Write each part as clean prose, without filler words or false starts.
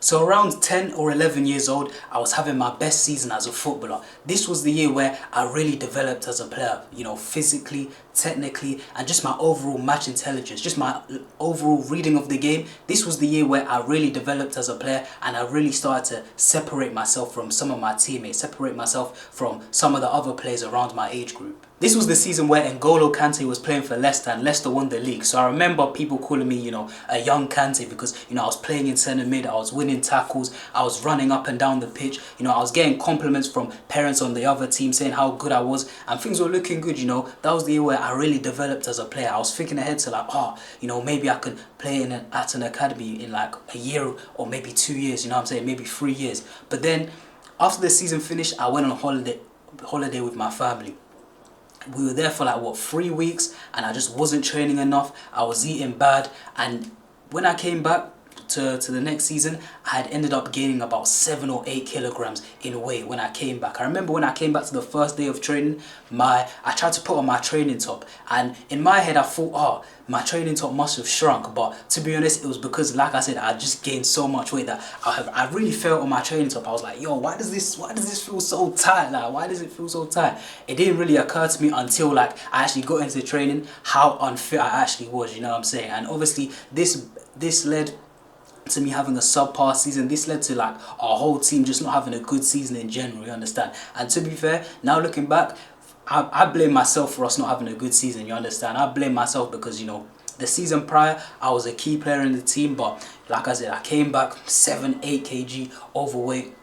So around 10 or 11 years old, I was having my best season as a footballer. This was the year where I really developed as a player, physically, technically, and just my overall match intelligence, just my overall reading of the game. This was the year where I really developed as a player, and I really started to separate myself from some of my teammates, separate myself from some of the other players around my age group. This was the season where N'Golo Kante was playing for Leicester and Leicester won the league. So I remember people calling me, a young Kante because, I was playing in centre mid, I was winning tackles, I was running up and down the pitch, I was getting compliments from parents on the other team saying how good I was and things were looking good, That was the year where I really developed as a player. I was thinking ahead to like, maybe I could play at an academy in like a year or maybe 2 years, maybe 3 years. But then after the season finished, I went on a holiday with my family. We were there for like 3 weeks and I just wasn't training enough. I was eating bad, and when I came back to the next season, I had ended up gaining about 7 or 8 kilograms in weight when I came back. I remember when I came back to the first day of training, I tried to put on my training top, and in my head I thought, my training top must have shrunk, but to be honest, it was because, like I said, I just gained so much weight that I really felt on my training top. I was like, yo, why does this feel so tight? Like, why does it feel so tight? It didn't really occur to me until like I actually got into training how unfit I actually was, And obviously this led to me having a subpar season. This led to like our whole team just not having a good season in general, you understand? And to be fair, now looking back, I blame myself for us not having a good season, you understand? I blame myself because, the season prior, I was a key player in the team, but like I said, I came back 7, 8 kg overweight.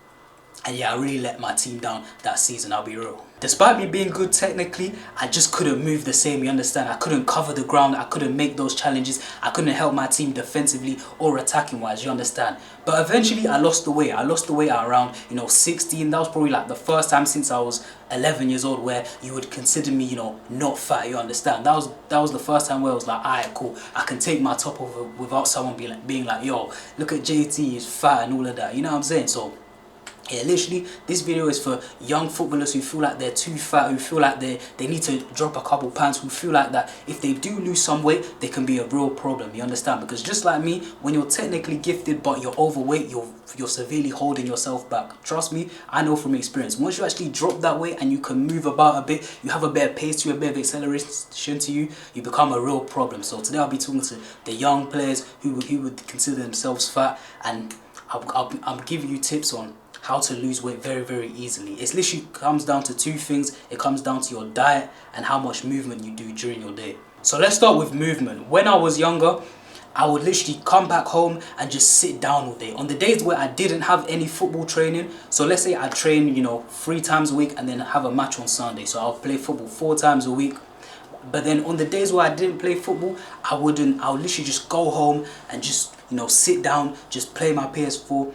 And yeah, I really let my team down that season, I'll be real. Despite me being good technically, I just couldn't move the same, you understand? I couldn't cover the ground, I couldn't make those challenges, I couldn't help my team defensively or attacking wise, you understand? But eventually I lost the weight. I lost the weight at around, 16. That was probably like the first time since I was 11 years old where you would consider me, not fat, you understand? That was the first time where I was like, alright, cool, I can take my top off without someone being like, yo, look at JT, he's fat and all of that, you know what I'm saying? So yeah, literally, this video is for young footballers who feel like they're too fat, who feel like they need to drop a couple pounds, who feel like that if they do lose some weight, they can be a real problem, you understand? Because just like me, when you're technically gifted but you're overweight, you're severely holding yourself back. Trust me, I know from experience. Once you actually drop that weight and you can move about a bit, you have a better pace to you, a bit of acceleration to you, you become a real problem. So today I'll be talking to the young players who would consider themselves fat, and I'm giving you tips on how to lose weight very, very easily. It literally comes down to 2 things. It comes down to your diet and how much movement you do during your day. So let's start with movement. When I was younger, I would literally come back home and just sit down all day. On the days where I didn't have any football training, so let's say I train, 3 times a week and then have a match on Sunday. So I'll play football 4 times a week. But then on the days where I didn't play football, I would literally just go home and just, sit down, just play my PS4,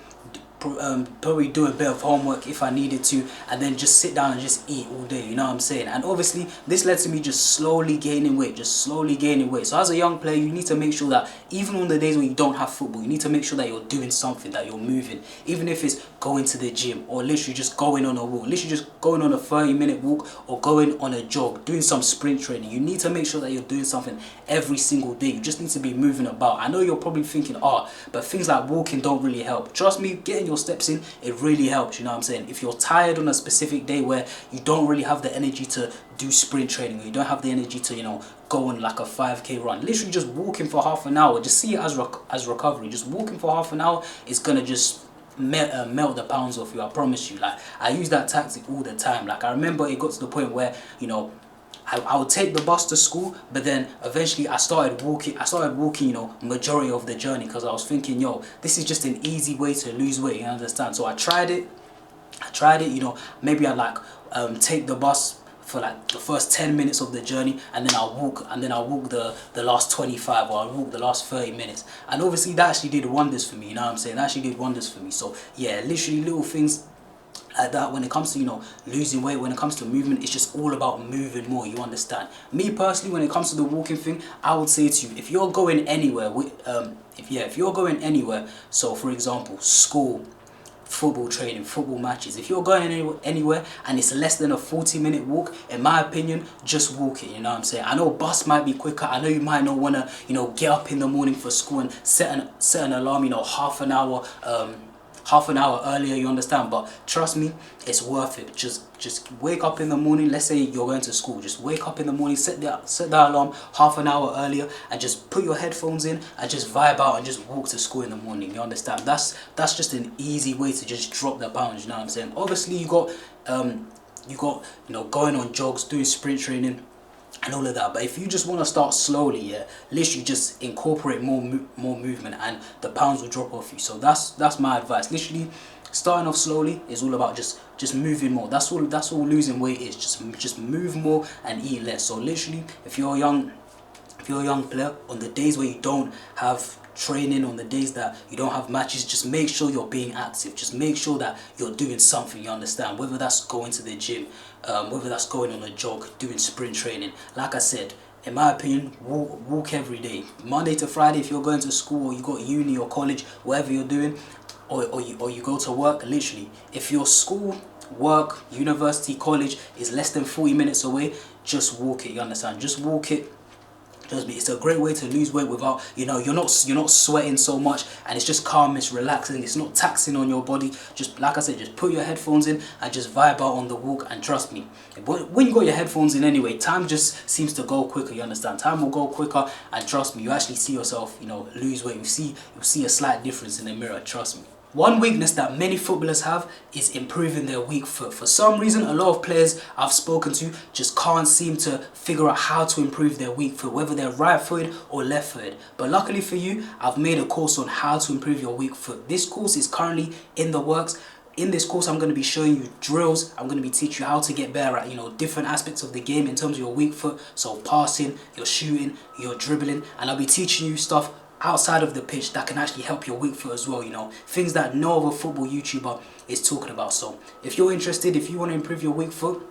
probably do a bit of homework if I needed to, and then just sit down and just eat all day, you know what I'm saying? And obviously this led to me just slowly gaining weight. So as a young player, you need to make sure that even on the days where you don't have football, you need to make sure that you're doing something, that you're moving, even if it's going to the gym or literally just going on a walk, literally just going on a 30-minute walk or going on a jog, doing some sprint training. You need to make sure that you're doing something every single day. You just need to be moving about. I know you're probably thinking, but things like walking don't really help. Trust me, getting your steps in, it really helps, you know what I'm saying? If you're tired on a specific day where you don't really have the energy to do sprint training, or you don't have the energy to, go on like a 5k run, literally just walking for half an hour, just see it as recovery. Just walking for half an hour is gonna just melt the pounds off you, I promise you. Like, I use that tactic all the time. Like, I remember it got to the point where, I would take the bus to school, but then eventually I started walking, majority of the journey, because I was thinking, yo, this is just an easy way to lose weight, you understand? So I tried it, maybe I'd like take the bus for like the first 10 minutes of the journey, and then I'll walk the last 25, or I'll walk the last 30 minutes. And obviously that actually did wonders for me, you know what I'm saying? That actually did wonders for me. So yeah, literally little things like that. When it comes to losing weight, when it comes to movement, it's just all about moving more, you understand? Me personally, when it comes to the walking thing, I would say to you, if you're going anywhere if you're going anywhere, so for example school, football training, football matches, if you're going anywhere and it's less than a 40-minute walk, in my opinion, just walk it, you know what I'm saying? I know bus might be quicker, I know you might not want to get up in the morning for school and set an alarm, half an hour half an hour earlier, you understand? But trust me, it's worth it. Just wake up in the morning. Let's say you're going to school, just wake up in the morning, set the alarm half an hour earlier, and just put your headphones in and just vibe out and just walk to school in the morning, you understand? That's just an easy way to just drop the pounds, you know what I'm saying? Obviously you got going on jogs, doing sprint training and all of that, but if you just want to start slowly, yeah, literally just incorporate more movement and the pounds will drop off you. So that's my advice. Literally starting off slowly is all about just moving more. That's all losing weight is. Just move more and eat less. So literally, if you're a young player, on the days where you don't have training, on the days that you don't have matches, just make sure you're being active. Just make sure that you're doing something, you understand? Whether that's going to the gym, whether that's going on a jog, doing sprint training. Like I said, in my opinion, walk every day. Monday to Friday, if you're going to school or you got uni or college, whatever you're doing, or you go to work, literally, if your school, work, university, college is less than 40 minutes away, just walk it, you understand? Just walk it. Trust me, it's a great way to lose weight without, you're not sweating so much, and it's just calm, it's relaxing, it's not taxing on your body. Just like I said, just put your headphones in and just vibe out on the walk, and trust me, when you got your headphones in anyway, time just seems to go quicker, you understand? Time will go quicker, and trust me, you actually see yourself, lose weight. You'll see a slight difference in the mirror, trust me. One weakness that many footballers have is improving their weak foot. For some reason, a lot of players I've spoken to just can't seem to figure out how to improve their weak foot, whether they're right-footed or left-footed. But luckily for you, I've made a course on how to improve your weak foot. This course is currently in the works. In this course, I'm going to be showing you drills. I'm going to be teaching you how to get better at, different aspects of the game in terms of your weak foot. So passing, your shooting, your dribbling, and I'll be teaching you stuff outside of the pitch that can actually help your weak foot as well, things that no other football YouTuber is talking about. So if you're interested, if you want to improve your weak foot,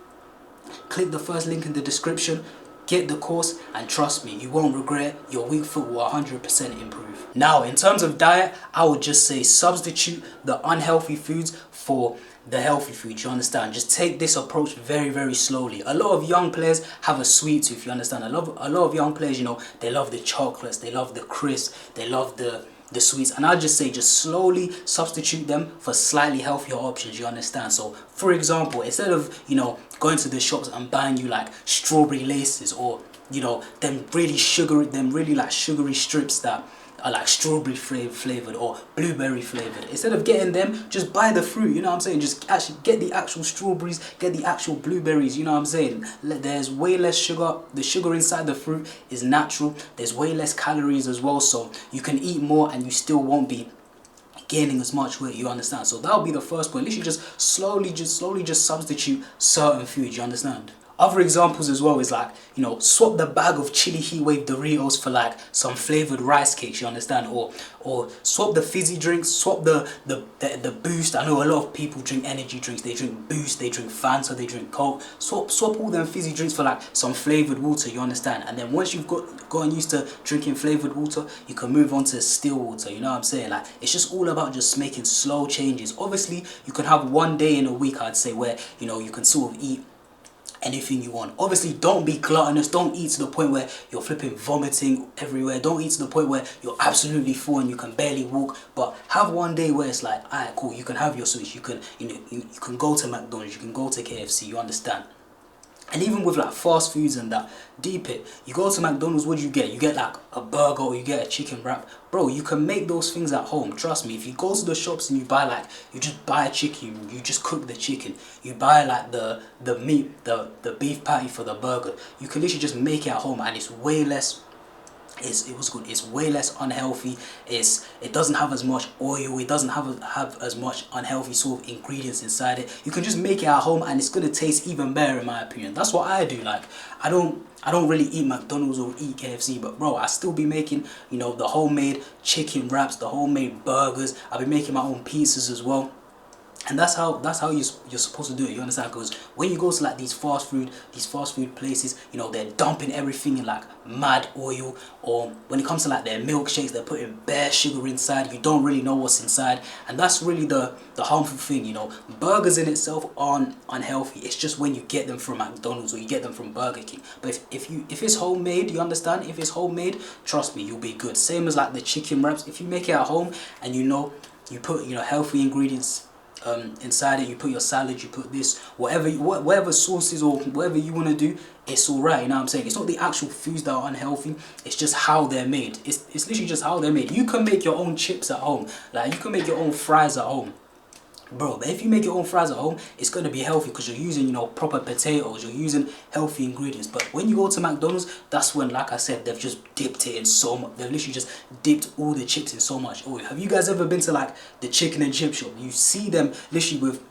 click the first link in the description, get the course, and trust me, you won't regret. Your weak foot will 100% improve. Now, in terms of diet, I would just say substitute the unhealthy foods for the healthy food, you understand? Just take this approach very, very slowly. A lot of young players have a sweet tooth, you understand? A lot of young players, they love the chocolates, they love the crisps, they love the sweets, and I'll just say just slowly substitute them for slightly healthier options, you understand? So for example, instead of going to the shops and buying you like strawberry laces or them really sugary strips that are like strawberry flavored or blueberry flavored, instead of getting them, just buy the fruit, you know what I'm saying? Just actually get the actual strawberries, get the actual blueberries, you know what I'm saying? There's way less sugar. The sugar inside the fruit is natural. There's way less calories as well, so you can eat more and you still won't be gaining as much weight, you understand? So that'll be the first point. Literally just slowly just substitute certain foods, you understand? Other examples as well is like, swap the bag of chili heat wave Doritos for like some flavored rice cakes, you understand? Or swap the fizzy drinks, swap the Boost. I know a lot of people drink energy drinks. They drink Boost, they drink Fanta, they drink Coke. Swap all them fizzy drinks for like some flavored water, you understand? And then once you've gotten used to drinking flavored water, you can move on to still water, you know what I'm saying? Like, it's just all about just making slow changes. Obviously, you can have one day in a week, I'd say, where you can sort of eat anything you want. Obviously, don't be gluttonous. Don't eat to the point where you're flipping vomiting everywhere. Don't eat to the point where you're absolutely full and you can barely walk. But have one day where it's like, alright, cool, you can have your sweets. You can you can go to McDonald's, you can go to KFC, you understand? And even with like fast foods and that, deep it, you go to McDonald's, what do you get? You get like a burger or you get a chicken wrap. Bro, you can make those things at home, trust me. If you go to the shops and you just buy a chicken, you just cook the chicken. You buy like the meat, the beef patty for the burger. You can literally just make it at home and it's way less. It's way less unhealthy. It doesn't have as much oil. It doesn't have as much unhealthy sort of ingredients inside it. You can just make it at home and it's gonna taste even better, in my opinion. That's what I do. Like, I don't really eat McDonald's or eat KFC, but bro, I still be making the homemade chicken wraps, the homemade burgers. I'll be making my own pizzas as well. And that's how you're supposed to do it, you understand? Because when you go to like these fast food places, they're dumping everything in like mad oil, or when it comes to like their milkshakes, they're putting bare sugar inside. You don't really know what's inside, and that's really the harmful thing. Burgers in itself aren't unhealthy. It's just when you get them from McDonald's or you get them from Burger King. But if it's homemade, you understand? If it's homemade, trust me, you'll be good. Same as like the chicken wraps. If you make it at home and you put, you know, healthy ingredients inside it. You put your salad, you put this, whatever sauces or whatever you want to do, it's alright. You know what I'm saying? It's not the actual foods that are unhealthy, it's just how they're made. It's literally just how they're made. You can make your own chips at home, like you can make your own fries at home, bro. But if you make your own fries at home, it's going to be healthy because you're using, you know, proper potatoes, you're using healthy ingredients. But when you go to McDonald's, that's when, like I said, they've just dipped it in so much. They've literally just dipped all the chips in so much oil. Have you guys ever been to like the chicken and chip shop? You see them literally with,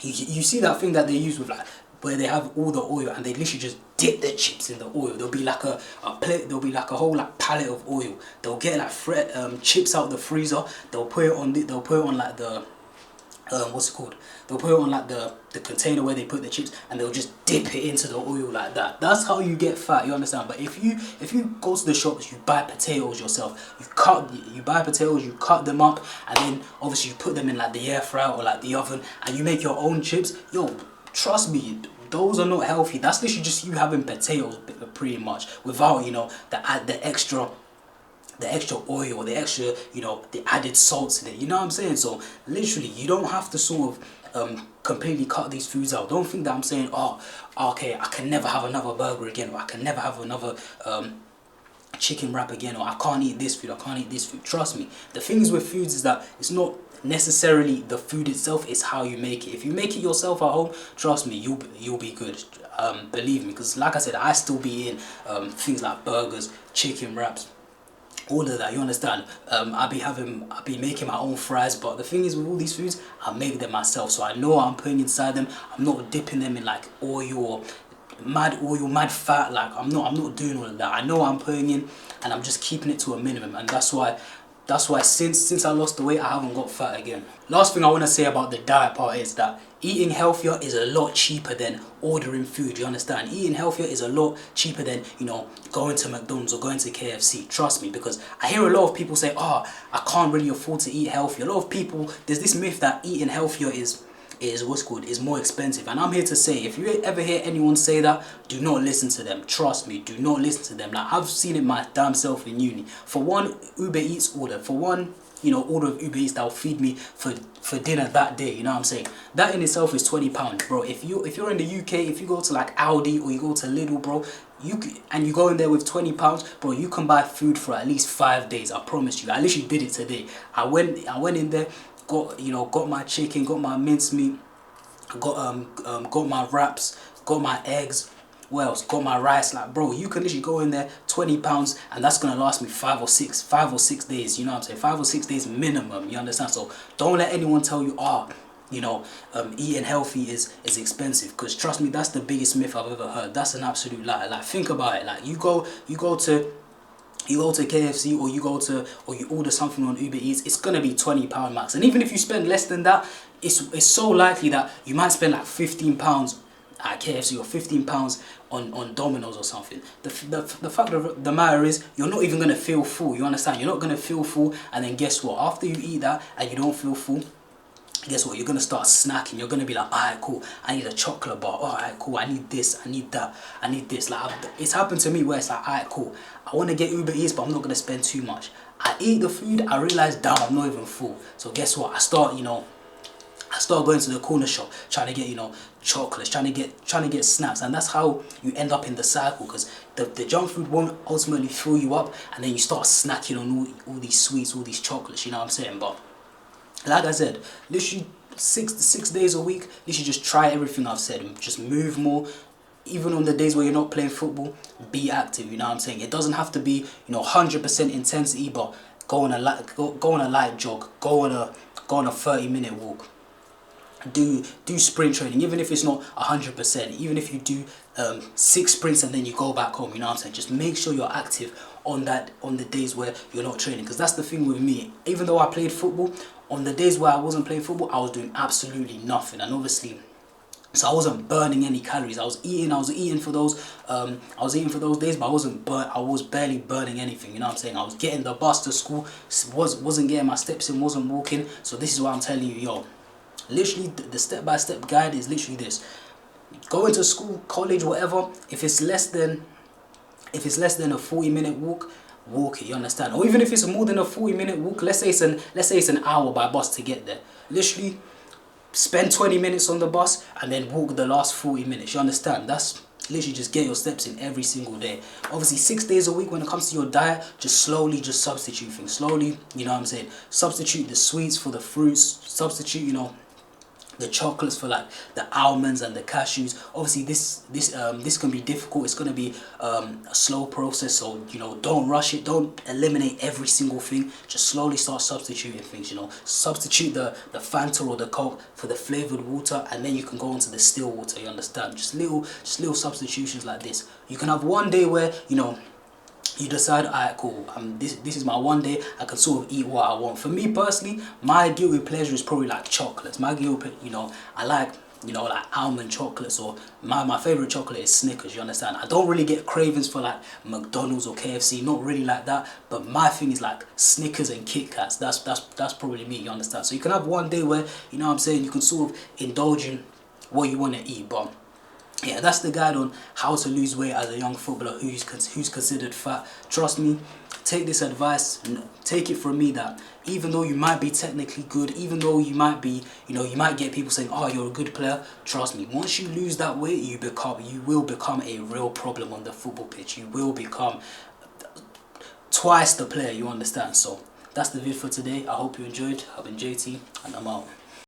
you see that thing that they use with like, where they have all the oil and they literally just dip the chips in the oil. There'll be like a plate, there'll be like a whole like pallet of oil. They'll get like chips out of the freezer, they'll put it on they'll put it on like the what's it called? They'll put it on like the container where they put the chips, and they'll just dip it into the oil like that. That's how you get fat, you understand? But if you go to the shops, you buy potatoes yourself. You buy potatoes, you cut them up, and then obviously you put them in like the air fryer or like the oven, and you make your own chips. Yo, trust me, those are not healthy. That's literally just you having potatoes pretty much, without, you know, the extra oil or the extra, you know, the added salts in it. You know what I'm saying? So literally, you don't have to sort of completely cut these foods out. Don't think that I'm saying, oh, okay, I can never have another burger again, or I can never have another chicken wrap again, or I can't eat this food, I can't eat this food. Trust me, the things with foods is that it's not necessarily the food itself, it's how you make it. If you make it yourself at home, trust me, you'll be good. Believe me, because like I said, I still be in things like burgers, chicken wraps, all of that, you understand? I be making my own fries, but the thing is with all these foods, I make them myself, so I know what I'm putting inside them. I'm not dipping them in like oil or mad fat. Like I'm not doing all of that. I know what I'm putting in, and I'm just keeping it to a minimum, and that's why since I lost the weight, I haven't got fat again. Last thing I want to say about the diet part is that eating healthier is a lot cheaper than ordering food, you understand? Eating healthier is a lot cheaper than, you know, going to McDonald's or going to KFC. Trust me, because I hear a lot of people say, oh, I can't really afford to eat healthy. A lot of people, there's this myth that eating healthier is more expensive, and I'm here to say, if you ever hear anyone say that, do not listen to them. Trust me, do not listen to them. Like, I've seen it my damn self in uni. For one Uber Eats order, for one, you know, order of Uber Eats that'll feed me for dinner that day, you know what I'm saying? That in itself is £20, bro. If you're in the UK, if you go to like Aldi or you go to Lidl, bro, you go in there with £20, bro, you can buy food for at least 5 days. I promise you. I literally did it today. I went in there, got my chicken, got my mincemeat, got my wraps, got my eggs, what else, got my rice. Like, bro, you can literally go in there, £20, and that's gonna last me 5 or 6 days, you know what I'm saying? 5 or 6 days minimum, you understand? So don't let anyone tell you, eating healthy is expensive, because trust me, that's the biggest myth I've ever heard. That's an absolute lie. Like, think about it. Like, you go to KFC, or you order something on Uber Eats, it's gonna be £20 max. And even if you spend less than that, it's so likely that you might spend like £15 at KFC or £15 on Domino's or something. The fact of the matter is, you're not even gonna feel full. You understand? You're not gonna feel full, and then guess what? After you eat that and you don't feel full, guess what? You're gonna start snacking. You're gonna be like, alright, cool, I need a chocolate bar. Alright, cool, I need this, I need that, I need this. Like, it's happened to me where it's like, alright, cool, I want to get Uber Eats, but I'm not gonna spend too much. I eat the food, I realize, damn, I'm not even full. So guess what? I start going to the corner shop, trying to get, chocolates, trying to get snacks, and that's how you end up in the cycle, because the junk food won't ultimately fill you up, and then you start snacking on all these sweets, all these chocolates, you know what I'm saying? But like I said, literally six days a week, literally just try everything I've said, and just move more. Even on the days where you're not playing football, be active, you know what I'm saying? It doesn't have to be, 100% intensity, but go on a light jog, go on a 30-minute walk. Do sprint training, even if it's not 100%, even if you do 6 sprints and then you go back home, you know what I'm saying? Just make sure you're active on the days where you're not training, because that's the thing with me. Even though I played football, on the days where I wasn't playing football, I was doing absolutely nothing, and obviously, so I wasn't burning any calories. I was eating for those days, but I was barely burning anything, you know what I'm saying? I was getting the bus to school, wasn't getting my steps in, wasn't walking. So this is what I'm telling you, yo. Literally, the step-by-step guide is literally this: going to school, college, whatever. If it's less than a 40-minute walk, walk it, you understand? Or even if it's more than a 40-minute walk, let's say it's an hour by bus to get there. Literally spend 20 minutes on the bus and then walk the last 40 minutes, you understand? That's literally just get your steps in every single day. Obviously 6 days a week when it comes to your diet, just slowly just substitute things. Slowly, you know what I'm saying? Substitute the sweets for the fruits, substitute, you know, the chocolates for like the almonds and the cashews. Obviously this can be difficult. It's going to be a slow process, so you know, don't rush it, don't eliminate every single thing. Just slowly start substituting things, you know. Substitute the Fanta or the Coke for the flavored water, and then you can go into the still water, you understand? Just little substitutions like this. You can have one day where, you know, you decide, alright, cool, this is my one day, I can sort of eat what I want. For me personally, my guilty pleasure is probably like chocolates. My guilty, you know, I like, you know, like almond chocolates, or my favorite chocolate is Snickers, you understand? I don't really get cravings for like McDonald's or KFC, not really like that, but my thing is like Snickers and Kit Kats. That's probably me, you understand? So you can have one day where, you know what I'm saying, you can sort of indulge in what you want to eat. But yeah, that's the guide on how to lose weight as a young footballer who's considered fat. Trust me, take this advice, take it from me, that even though you might be technically good, even though you might be, you know, you might get people saying, oh, you're a good player, trust me, once you lose that weight, you will become a real problem on the football pitch. You will become twice the player, you understand? So that's the vid for today. I hope you enjoyed. I've been JT, and I'm out.